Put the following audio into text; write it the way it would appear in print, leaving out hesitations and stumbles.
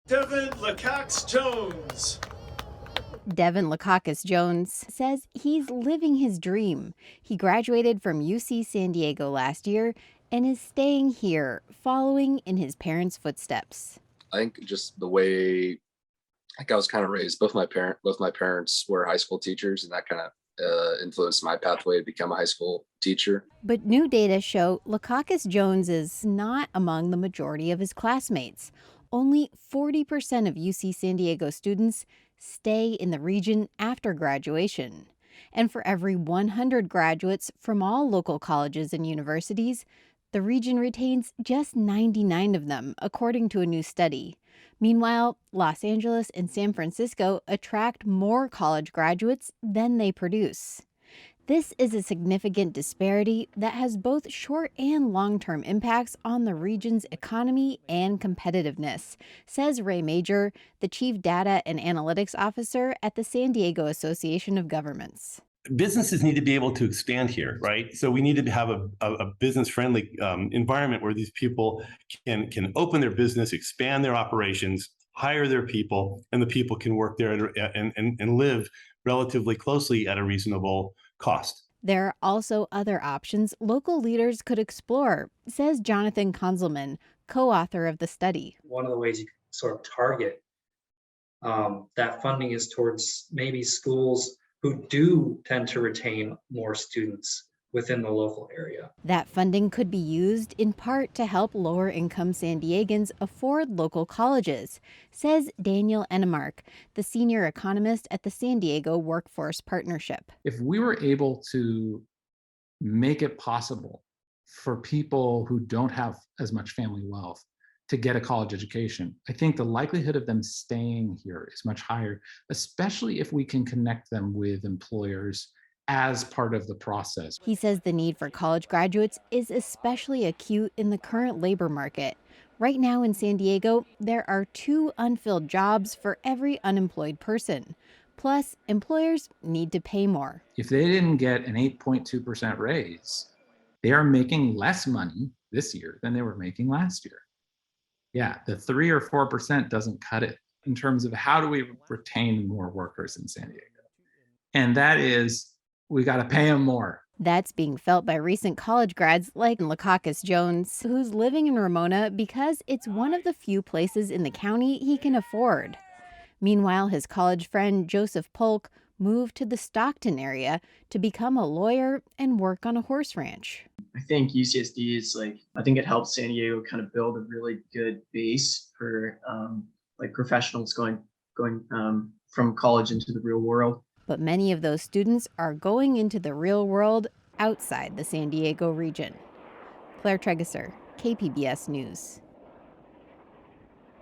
Devin Lakacs-Jones. Devin Lakacs-Jones says he's living his dream. He graduated from UC San Diego last year and is staying here, following in his parents' footsteps. I think just the way I was kind of raised. Both my parents were high school teachers, and that kind of influenced my pathway to become a high school teacher. But new data show Lakacs-Jones is not among the majority of his classmates. Only 40% of UC San Diego students stay in the region after graduation. And for every 100 graduates from all local colleges and universities, the region retains just 99 of them, according to a new study. Meanwhile, Los Angeles and San Francisco attract more college graduates than they produce. This is a significant disparity that has both short and long-term impacts on the region's economy and competitiveness, says Ray Major, the Chief Data and Analytics Officer at the San Diego Association of Governments. Businesses need to be able to expand here, right? So we need to have a business-friendly environment where these people can open their business, expand their operations, hire their people, and the people can work there and live relatively closely at a reasonable cost. There are also other options local leaders could explore, says Jonathan Konzelman, co-author of the study. One of the ways you can sort of target that funding is towards maybe schools who do tend to retain more students within the local area. That funding could be used in part to help lower-income San Diegans afford local colleges, says Daniel ENEMARK, the senior economist at the San Diego Workforce Partnership. If we were able to make it possible for people who don't have as much family wealth to get a college education, I think the likelihood of them staying here is much higher, especially if we can connect them with employers as part of the process. He says the need for college graduates is especially acute in the current labor market. Right now in San Diego, there are 2 unfilled jobs for every unemployed person. Plus, employers need to pay more. If they didn't get an 8.2% raise, they are making less money this year than they were making last year. Yeah, the 3 or 4% doesn't cut it in terms of how do we retain more workers in San Diego. And that is, we got to pay them more. That's being felt by recent college grads like Lakacs-Jones, who's living in Ramona because it's one of the few places in the county he can afford. Meanwhile, his college friend JOSEF POLK moved to the Stockton area to become a lawyer and work on a horse ranch. I think UCSD is I think it helps San Diego kind of build a really good base for professionals going from college into the real world. But many of those students are going into the real world outside the San Diego region. Claire Trageser, KPBS News.